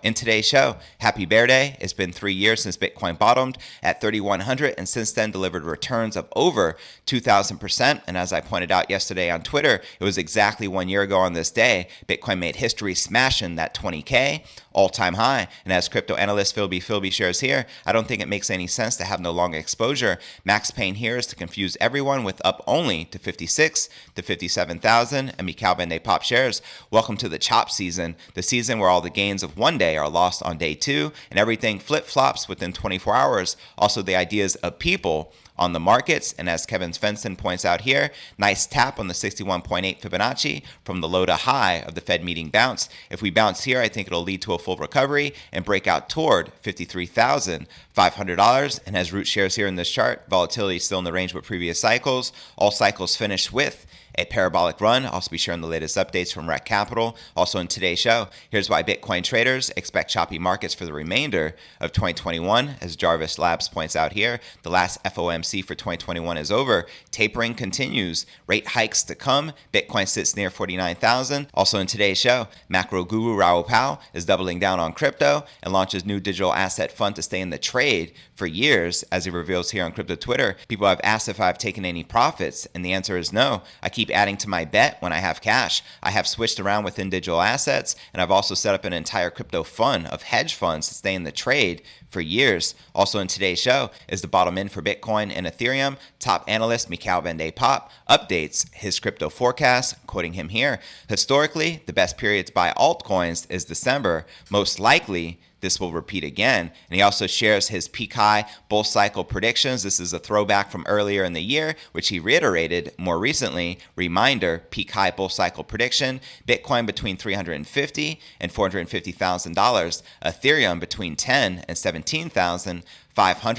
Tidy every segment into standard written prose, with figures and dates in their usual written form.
In today's show, happy Bear Day. It's been 3 years since Bitcoin bottomed at 3,100 and since then delivered returns of over 2,000%. And as I pointed out yesterday on Twitter, it was exactly 1 year ago on this day, Bitcoin made history smashing that 20K all-time high. And as crypto analyst Philby shares here, I don't think it makes any sense to have no long exposure. Max pain here is to confuse everyone with up only to 56 to 57,000. And Michaël Poppe shares, welcome to the chop season, the season where all the gains of one day are lost on day two and everything flip-flops within 24 hours. Also the ideas of people on the markets, and as Kevin Svensson points out here, nice tap on the 61.8 Fibonacci from the low to high of the Fed meeting bounce. If we bounce here, I think it'll lead to a full recovery and break out toward $53,500. And as Root shares here in this chart, volatility is still in the range with previous cycles. All cycles finish with a parabolic run. I'll also be sharing the latest updates from Rec Capital. Also in today's show, here's why Bitcoin traders expect choppy markets for the remainder of 2021. As Jarvis Labs points out here, the last FOMC for 2021 is over. Tapering continues. Rate hikes to come. Bitcoin sits near 49,000. Also in today's show, macro guru Raoul Pal is doubling down on crypto and launches new digital asset fund to stay in the trade for years. As he reveals here on crypto Twitter, people have asked if I've taken any profits, and the answer is no. I keep adding to my bet when I have cash. I have switched around within digital assets, and I've also set up an entire crypto fund of hedge funds to stay in the trade for years. Also in today's show is the bottom end for Bitcoin and Ethereum. Top analyst Michaël Poppe updates his crypto forecast, quoting him here. Historically, the best period to buy altcoins is December. Most likely, this will repeat again. And he also shares his peak high bull cycle predictions. This is a throwback from earlier in the year, which he reiterated more recently. Reminder, peak high bull cycle prediction, Bitcoin between $350,000 and $450,000, Ethereum between $10,000 and $17,500.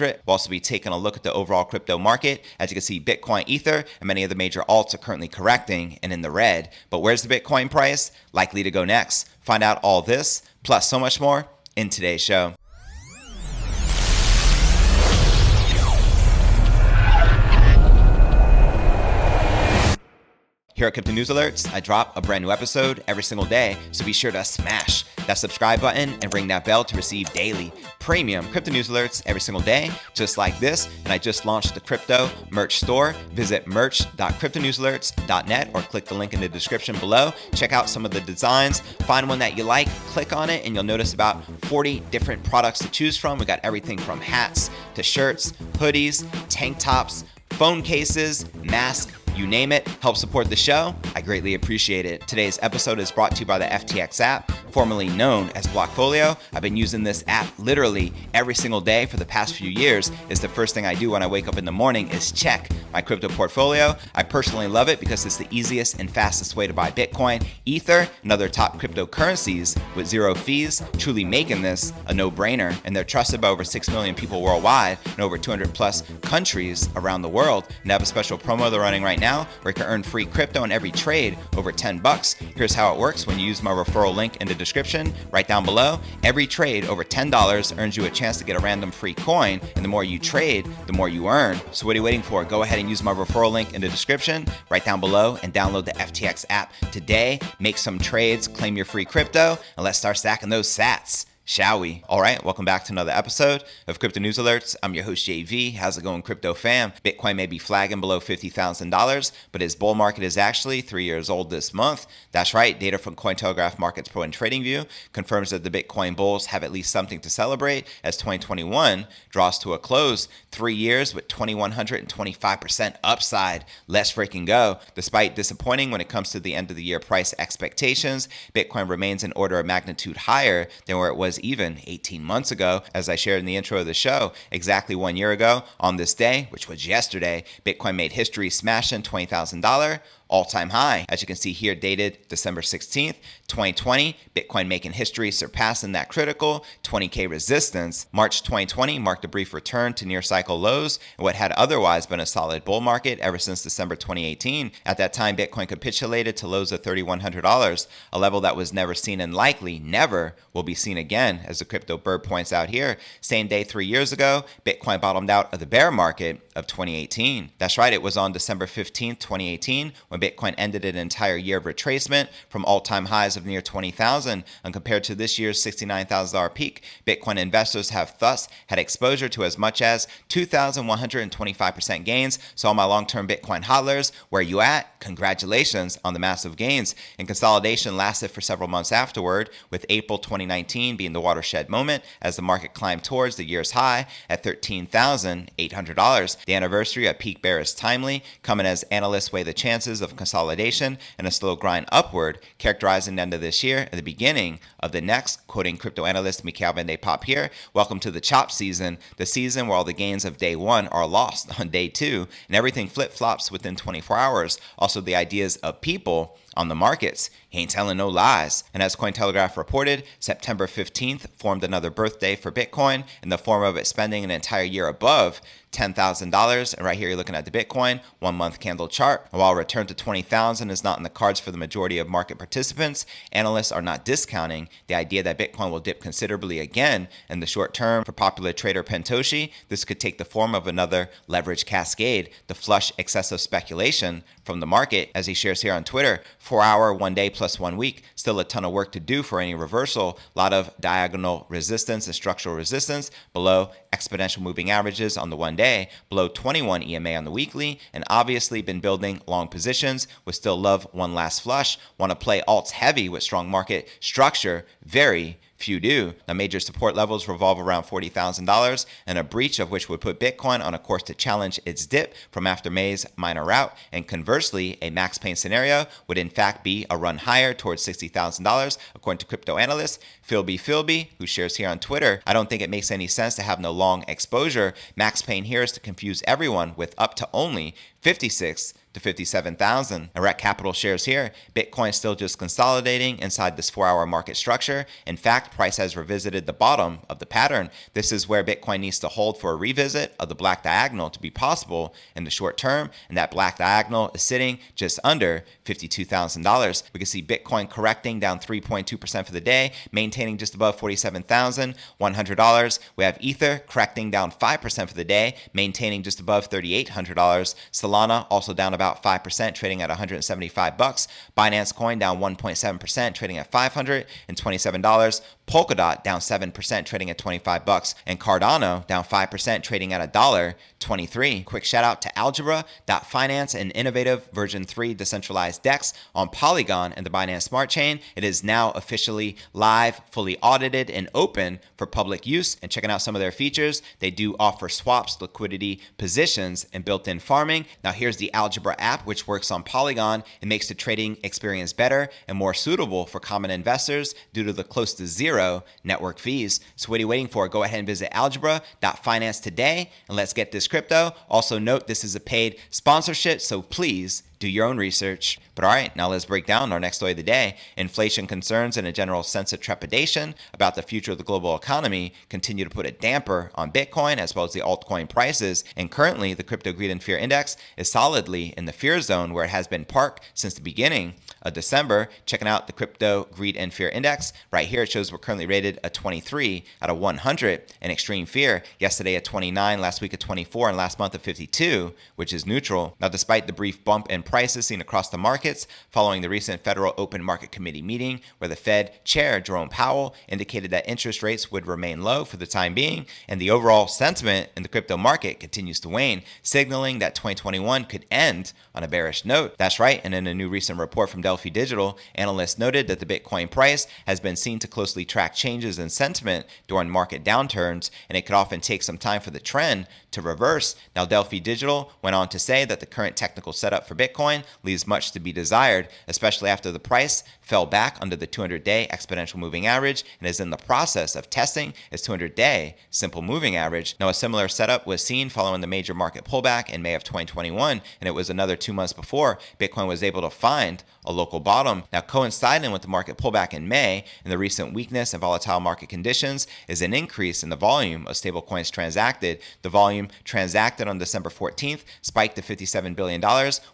We'll also be taking a look at the overall crypto market. As you can see, Bitcoin, Ether, and many of the major alts are currently correcting and in the red. But where's the Bitcoin price? Likely to go next. Find out all this, plus so much more, in today's show. Here at Crypto News Alerts, I drop a brand new episode every single day, so be sure to smash that subscribe button and ring that bell to receive daily premium crypto news alerts every single day, just like this. And I just launched the crypto merch store. Visit merch.cryptonewsalerts.net or click the link in the description below. Check out some of the designs, find one that you like, click on it, and you'll notice about 40 different products to choose from. We got everything from hats to shirts, hoodies, tank tops, phone cases, masks, you name it. Help support the show. I greatly appreciate it. Today's episode is brought to you by the FTX app, formerly known as Blockfolio. I've been using this app literally every single day for the past few years. It's the first thing I do when I wake up in the morning is check my crypto portfolio. I personally love it because it's the easiest and fastest way to buy Bitcoin, Ether, and other top cryptocurrencies with zero fees, truly making this a no-brainer. And they're trusted by over 6 million people worldwide and over 200 plus countries around the world. And they have a special promo they're running right now where you can earn free crypto in every trade over $10. Here's how it works when you use my referral link in the description right down below. Every trade over $10 earns you a chance to get a random free coin, and the more you trade, the more you earn. So what are you waiting for? Go ahead and use my referral link in the description right down below and download the FTX app today. Make some trades, claim your free crypto, and let's start stacking those sats. Shall we? All right, welcome back to another episode of Crypto News Alerts. I'm your host, JV. How's it going, crypto fam? Bitcoin may be flagging below $50,000, but its bull market is actually 3 years old this month. That's right, data from Cointelegraph Markets Pro and TradingView confirms that the Bitcoin bulls have at least something to celebrate as 2021 draws to a close. 3 years with 2,125% upside. Let's freaking go. Despite disappointing when it comes to the end of the year price expectations, Bitcoin remains an order of magnitude higher than where it was even 18 months ago. As I shared in the intro of the show, exactly 1 year ago on this day, which was yesterday, Bitcoin made history smashing $20,000 all-time high. As you can see here, dated December 16th, 2020, Bitcoin making history, surpassing that critical 20K resistance. March 2020 marked a brief return to near cycle lows in what had otherwise been a solid bull market ever since December 2018. At that time, Bitcoin capitulated to lows of $3,100, a level that was never seen and likely never will be seen again, as the crypto bird points out here. Same day 3 years ago, Bitcoin bottomed out of the bear market of 2018. That's right, it was on December 15th, 2018, when Bitcoin ended an entire year of retracement from all-time highs of near 20,000, and compared to this year's $69,000 peak, Bitcoin investors have thus had exposure to as much as 2,125% gains. So all my long-term Bitcoin hodlers, where you at? Congratulations on the massive gains. And consolidation lasted for several months afterward, with April 2019 being the watershed moment as the market climbed towards the year's high at $13,800. The anniversary of peak bear is timely, coming as analysts weigh the chances of consolidation and a slow grind upward, characterizing the end of this year and the beginning of the next. Quoting crypto analyst Michaël Poppe here, welcome to the chop season, the season where all the gains of day one are lost on day two, and everything flip-flops within 24 hours. Also, the ideas of people on the markets. He ain't telling no lies. And as Cointelegraph reported, September 15th formed another birthday for Bitcoin in the form of it spending an entire year above $10,000. And right here, you're looking at the Bitcoin 1 month candle chart. And while a return to 20,000 is not in the cards for the majority of market participants, analysts are not discounting the idea that Bitcoin will dip considerably again in the short term. For popular trader Pentoshi, this could take the form of another leverage cascade to flush excessive speculation from the market. As he shares here on Twitter, 4 hour, 1 day plus 1 week, still a ton of work to do for any reversal. A lot of diagonal resistance and structural resistance below exponential moving averages on the 1 day, below 21 EMA on the weekly, and obviously been building long positions. Would still love one last flush. Want to play alts heavy with strong market structure. Very few do. Now, major support levels revolve around $40,000, and a breach of which would put Bitcoin on a course to challenge its dip from after May's minor rout. And conversely, a max pain scenario would in fact be a run higher towards $60,000, according to crypto analyst Philby, who shares here on Twitter. I don't think it makes any sense to have no long exposure. Max pain here is to confuse everyone with up to only 56 to 57,000. Rec Capital shares here, Bitcoin still just consolidating inside this 4 hour market structure. In fact, price has revisited the bottom of the pattern. This is where Bitcoin needs to hold for a revisit of the black diagonal to be possible in the short term, and that black diagonal is sitting just under $52,000. We can see Bitcoin correcting down 3.2% for the day, maintaining just above $47,100. We have Ether correcting down 5% for the day, maintaining just above $3,800. Solana also down about 5%, trading at $175. Binance Coin down 1.7%, trading at $527. Polkadot down 7%, trading at $25, and Cardano down 5%, trading at $1.23. Quick shout out to Algebra.finance, an innovative version 3 decentralized DEX on Polygon and the Binance Smart Chain. It is now officially live, fully audited, and open for public use. And checking out some of their features, they do offer swaps, liquidity, positions, and built-in farming. Now here's the Algebra app, which works on Polygon and makes the trading experience better and more suitable for common investors due to the close to zero network fees. So what are you waiting for? Go ahead and visit Algebra.finance today and let's get this crypto. Also note, this is a paid sponsorship, so please do your own research. But all right, now let's break down our next story of the day. Inflation concerns and a general sense of trepidation about the future of the global economy continue to put a damper on Bitcoin as well as the altcoin prices. And currently, the Crypto Greed and Fear Index is solidly in the fear zone where it has been parked since the beginning of December. Checking out the Crypto Greed and Fear Index. Right here, it shows we're currently rated a 23 out of 100 in extreme fear. Yesterday at 29, last week at 24, and last month at 52, which is neutral. Now, despite the brief bump in prices seen across the markets following the recent Federal Open Market Committee meeting, where the Fed Chair Jerome Powell indicated that interest rates would remain low for the time being, and the overall sentiment in the crypto market continues to wane, signaling that 2021 could end on a bearish note. That's right, and in a new recent report from Delphi Digital, analysts noted that the Bitcoin price has been seen to closely track changes in sentiment during market downturns, and it could often take some time for the trend to reverse. Now, Delphi Digital went on to say that the current technical setup for Bitcoin leaves much to be desired, especially after the price fell back under the 200-day exponential moving average and is in the process of testing its 200-day simple moving average. Now, a similar setup was seen following the major market pullback in May of 2021, and it was another 2 months before Bitcoin was able to find a local bottom. Now, coinciding with the market pullback in May and the recent weakness and volatile market conditions is an increase in the volume of stablecoins transacted. The volume volume transacted on December 14th spiked to $57 billion,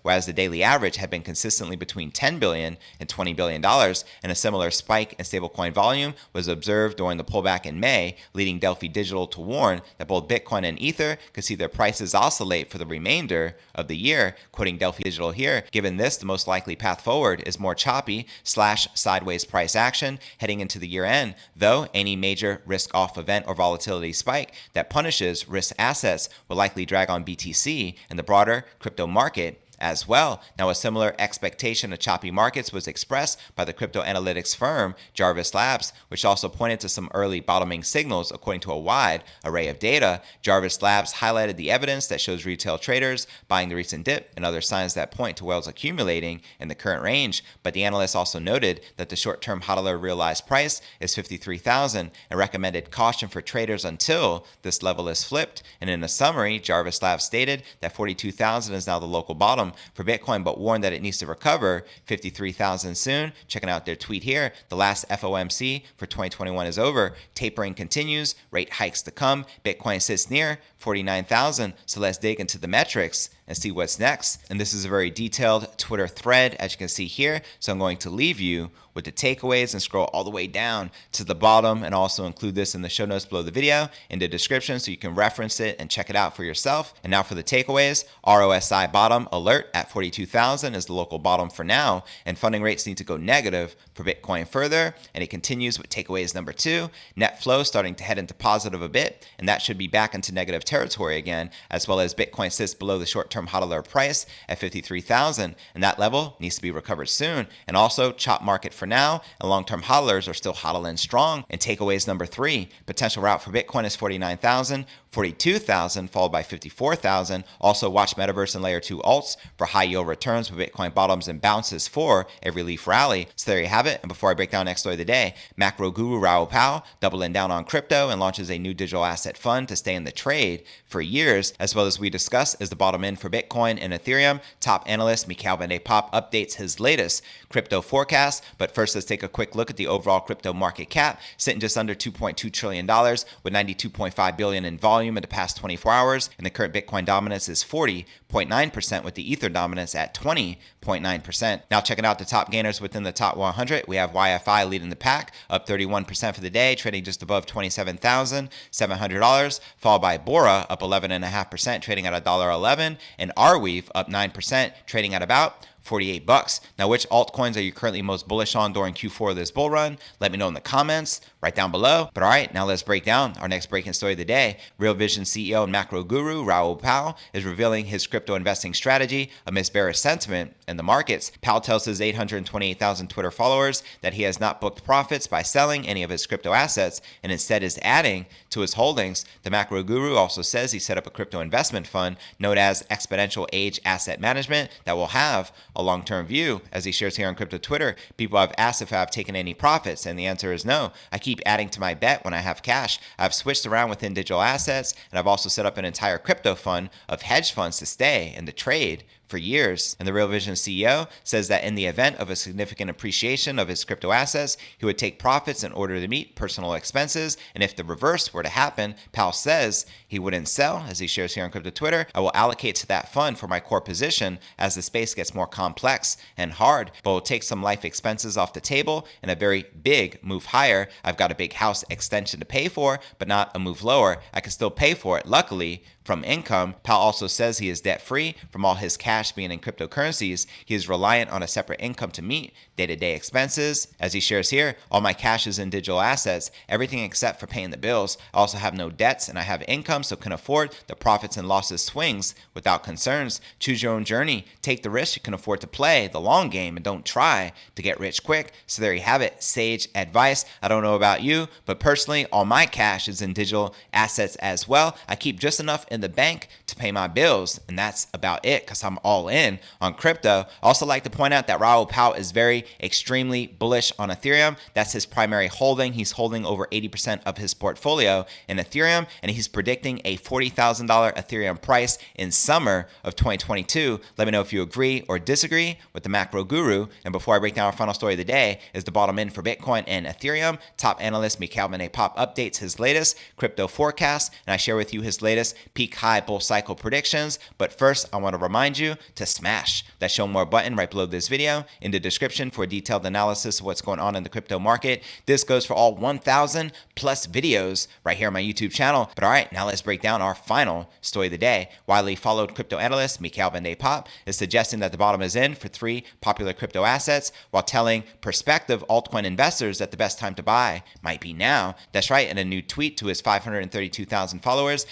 whereas the daily average had been consistently between $10 billion and $20 billion, and a similar spike in stablecoin volume was observed during the pullback in May, leading Delphi Digital to warn that both Bitcoin and Ether could see their prices oscillate for the remainder of the year. Quoting Delphi Digital here, given this, the most likely path forward is more choppy / sideways price action heading into the year end, though any major risk-off event or volatility spike that punishes risk assets will likely drag on BTC and the broader crypto market as well. Now, a similar expectation of choppy markets was expressed by the crypto analytics firm Jarvis Labs, which also pointed to some early bottoming signals according to a wide array of data. Jarvis Labs highlighted the evidence that shows retail traders buying the recent dip and other signs that point to whales accumulating in the current range. But the analyst also noted that the short-term hodler realized price is $53,000 and recommended caution for traders until this level is flipped. And in a summary, Jarvis Labs stated that $42,000 is now the local bottom for Bitcoin, but warned that it needs to recover $53,000 soon. Checking out their tweet here, the last FOMC for 2021 is over. Tapering continues, rate hikes to come. Bitcoin sits near 49,000. So let's dig into the metrics and see what's next. And this is a very detailed Twitter thread, as you can see here. So I'm going to leave you with the takeaways and scroll all the way down to the bottom, and also include this in the show notes below the video in the description so you can reference it and check it out for yourself. And now for the takeaways: ROSI bottom alert at 42,000 is the local bottom for now, and funding rates need to go negative for Bitcoin further. And it continues with takeaways number 2: net flow starting to head into positive a bit, and that should be back into negative territory again, as well as Bitcoin sits below the short-term hodler price at 53,000, and that level needs to be recovered soon. And also chop market for now, and long-term hodlers are still hodling strong. And takeaways number 3: potential route for Bitcoin is 49,000, 42,000, followed by 54,000. Also watch Metaverse and Layer 2 alts for high yield returns with Bitcoin bottoms and bounces for a relief rally. So there you have it. And before I break down next story of the day, macro guru Raoul Pal doubling down on crypto and launches a new digital asset fund to stay in the trade for years, as well as we discuss is the bottom end for Bitcoin and Ethereum. Top analyst Michaël Poppe updates his latest crypto forecast. But first, let's take a quick look at the overall crypto market cap, sitting just under $2.2 trillion with $92.5 billion in volume in the past 24 hours. And the current Bitcoin dominance is 40.9%, with the Ether dominance at 20.9%. Now, checking out the top gainers within the top 100, we have YFI leading the pack, up 31% for the day, trading just above $27,700, followed by Bora, up 11.5%, trading at $1.11, and Arweave, up 9%, trading at about $48. Now, which altcoins are you currently most bullish on during Q4 of this bull run? Let me know in the comments right down below. But all right, now let's break down our next breaking story of the day. Real Vision CEO and macro guru Raoul Pal is revealing his crypto investing strategy amidst bearish sentiment in the markets. Pal tells his 828,000 Twitter followers that he has not booked profits by selling any of his crypto assets and instead is adding to his holdings. The macro guru also says he set up a crypto investment fund known as Exponential Age Asset Management that will have a long-term view. As he shares here on Crypto Twitter, people have asked if I've taken any profits, and the answer is no. I keep adding to my bet when I have cash. I've switched around within digital assets, and I've also set up an entire crypto fund of hedge funds to stay in the trade for years. And the Real Vision CEO says that in the event of a significant appreciation of his crypto assets, he would take profits in order to meet personal expenses. And if the reverse were to happen, Pal says he wouldn't sell. As he shares here on Crypto Twitter, I will allocate to that fund for my core position as the space gets more complex and hard, but will take some life expenses off the table and a very big move higher. I've got a big house extension to pay for, but not a move lower. I can still pay for it, luckily, from income. Pal also says he is debt-free from all his cash being in cryptocurrencies. He is reliant on a separate income to meet day-to-day expenses. As he shares here, all my cash is in digital assets, everything except for paying the bills. I also have no debts and I have income, so can afford the profits and losses swings without concerns. Choose your own journey. Take the risk you can afford to play the long game and don't try to get rich quick. So there you have it. Sage advice. I don't know about you, but personally, all my cash is in digital assets as well. I keep just enough in the bank to pay my bills, and that's about it because I'm all in on crypto. I also like to point out that Raoul Pal is very extremely bullish on Ethereum. That's his primary holding. He's holding over 80% of his portfolio in Ethereum, and he's predicting a $40,000 Ethereum price in summer of 2022. Let me know if you agree or disagree with the macro guru. And before I break down our final story of the day is the bottom end for Bitcoin and Ethereum. Top analyst Michaël Poppe updates his latest crypto forecast, and I share with you his latest peak peak high bull cycle predictions. But first, I want to remind you to smash that show more button right below this video in the description for a detailed analysis of what's going on in the crypto market. This goes for all 1,000 plus videos right here on my YouTube channel. But all right, now let's break down our final story of the day. Widely followed crypto analyst Michaël Poppe is suggesting that the bottom is in for 3 popular crypto assets, while telling prospective altcoin investors that the best time to buy might be now. That's right. In a new tweet to his 532,000 followers,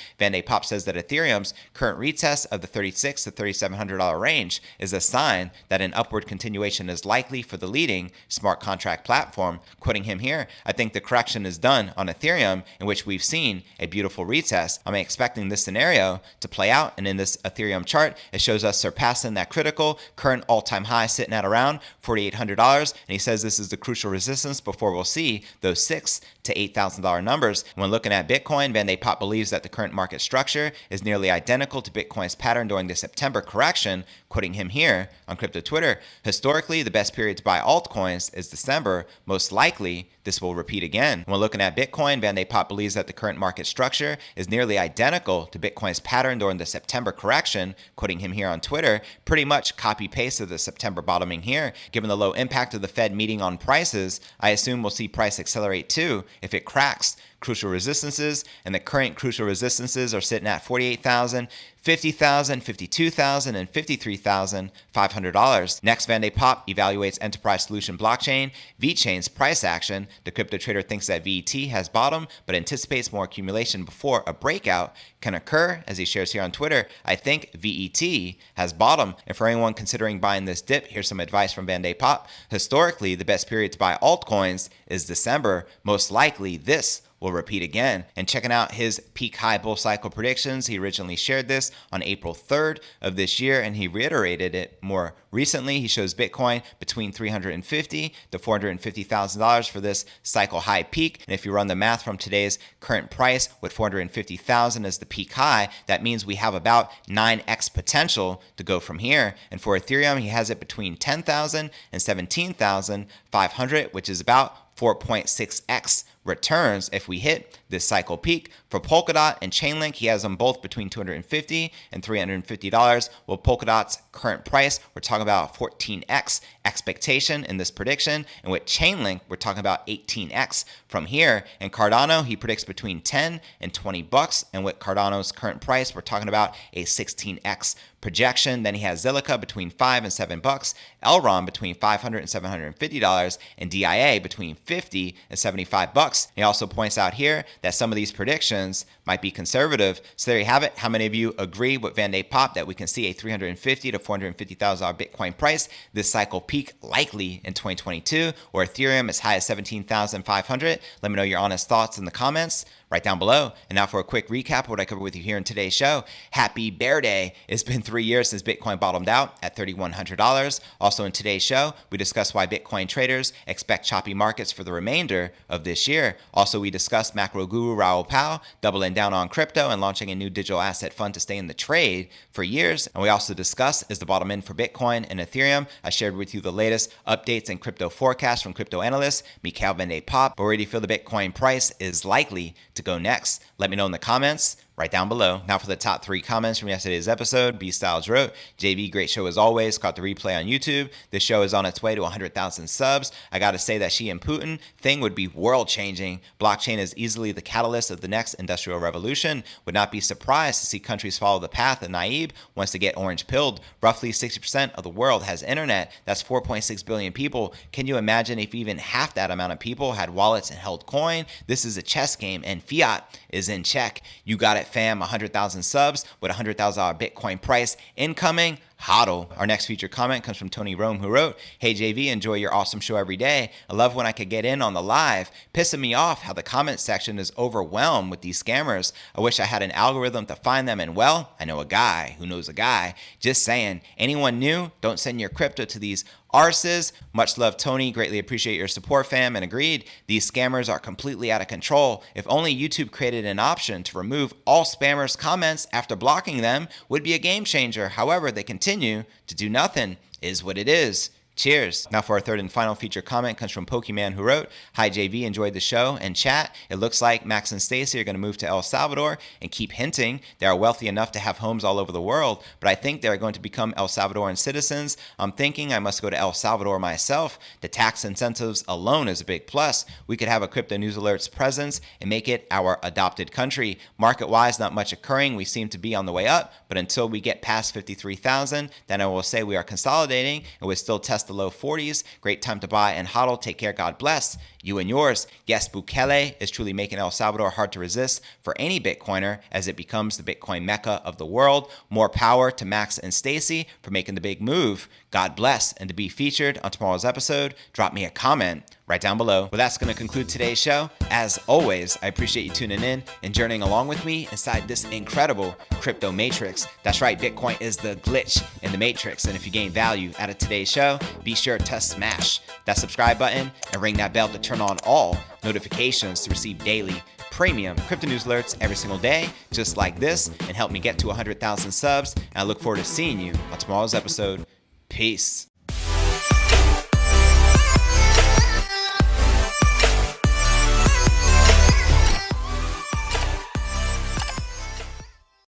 Poppe says that Ethereum's current retest of the $3,600 to $3,700 range is a sign that an upward continuation is likely for the leading smart contract platform. Quoting him here, "I think the correction is done on Ethereum, in which we've seen a beautiful retest. I'm expecting this scenario to play out, and in this Ethereum chart, it shows us surpassing that critical current all-time high sitting at around $4,800, and he says this is the crucial resistance before we'll see those $6,000 to $8,000 numbers." When looking at Bitcoin, Poppe believes that the current market structure is nearly identical to Bitcoin's pattern during the September correction. Quoting him here on crypto Twitter, "Historically, the best period to buy altcoins is December. Most likely, this will repeat again." When looking at Bitcoin, Poppe believes that the current market structure is nearly identical to Bitcoin's pattern during the September correction. Quoting him here on Twitter, "Pretty much copy-paste of the September bottoming here. Given the low impact of the Fed meeting on prices, I assume we'll see price accelerate too if it cracks crucial resistances, and the current crucial resistances are sitting at 48,000, 50,000, 52,000, and $53,500. Next, Poppe evaluates enterprise solution blockchain Vechain's price action. The crypto trader thinks that VET has bottomed, but anticipates more accumulation before a breakout can occur. As he shares here on Twitter, "I think VET has bottomed, and for anyone considering buying this dip, here's some advice from Poppe. Historically, the best period to buy altcoins is December. Most likely, this will repeat again." And checking out his peak high bull cycle predictions, he originally shared this on April 3rd of this year, and he reiterated it more recently. He shows Bitcoin between $350,000 to $450,000 for this cycle high peak. And if you run the math from today's current price with $450,000 as the peak high, that means we have about 9x potential to go from here. And for Ethereum, he has it between 10,000 and 17,500, which is about 4.6x returns if we hit this cycle peak. For Polkadot and Chainlink, he has them both between $250 and $350. Well, Polkadot's current price, we're talking about 14x expectation in this prediction, and with Chainlink, we're talking about 18x from here. And Cardano, he predicts between 10 and 20 bucks, and with Cardano's current price, we're talking about a 16x projection. Then he has Zilliqa between $5 and $7, Elrond between $500 and $750, and DIA between $50 and $75. He also points out here that some of these predictions might be conservative. So there you have it. How many of you agree with Poppe that we can see a $350,000 to $450,000 Bitcoin price this cycle peak likely in 2022, or Ethereum as high as 17,500? Let me know your honest thoughts in the comments right down below. And now for a quick recap of what I covered with you here in today's show. Happy Bear Day. It's been 3 years since Bitcoin bottomed out at $3,100. Also in today's show, we discussed why Bitcoin traders expect choppy markets for the remainder of this year. Also, we discussed macro guru Raoul Pal doubling down on crypto and launching a new digital asset fund to stay in the trade for years. And we also discussed, is the bottom in for Bitcoin and Ethereum? I shared with you the latest updates and crypto forecasts from crypto analyst Michaël Poppe. But where do you feel the Bitcoin price is likely to go next? Let me know in the comments right down below. Now for the top 3 comments from yesterday's episode. B Styles wrote, "JV, great show as always. Caught the replay on YouTube. This show is on its way to 100,000 subs. I gotta say that she and Putin thing would be world changing. Blockchain is easily the catalyst of the next industrial revolution. Would not be surprised to see countries follow the path of Naib wants to get orange pilled. Roughly 60% of the world has internet. That's 4.6 billion people. Can you imagine if even half that amount of people had wallets and held coin? This is a chess game and fiat is in check. You got it, fam. 100,000 subs with $100,000 Bitcoin price incoming. Hodl." Our next featured comment comes from Tony Rome, who wrote, "Hey JV, enjoy your awesome show every day. I love when I could get in on the live. Pissing me off how the comment section is overwhelmed with these scammers. I wish I had an algorithm to find them, and well, I know a guy who knows a guy. Just saying, anyone new, don't send your crypto to these arses. Much love, Tony. Greatly appreciate your support, fam." And agreed, these scammers are completely out of control. If only YouTube created an option to remove all spammers' comments after blocking them, would be a game changer. However, they continue to do nothing. Is what it is. Cheers. Now for our third and final feature comment comes from Pokemon, who wrote, "Hi JV, enjoyed the show and chat. It looks like Max and Stacy are going to move to El Salvador and keep hinting they are wealthy enough to have homes all over the world, but I think they're going to become El Salvadoran citizens. I'm thinking I must go to El Salvador myself. The tax incentives alone is a big plus. We could have a crypto news alerts presence and make it our adopted country. Market-wise, not much occurring. We seem to be on the way up, but until we get past 53,000, then I will say we are consolidating and we'll still test the low 40s. Great time to buy and hodl. Take care. God bless. You and yours." Yes, Bukele is truly making El Salvador hard to resist for any Bitcoiner as it becomes the Bitcoin mecca of the world. More power to Max and Stacy for making the big move. God bless. And to be featured on tomorrow's episode, drop me a comment right down below. Well, that's going to conclude today's show. As always, I appreciate you tuning in and journeying along with me inside this incredible crypto matrix. That's right, Bitcoin is the glitch in the matrix. And if you gain value out of today's show, be sure to smash that subscribe button and ring that bell to turn on all notifications to receive daily premium crypto news alerts every single day, just like this, and help me get to 100,000 subs. And I look forward to seeing you on tomorrow's episode. Peace.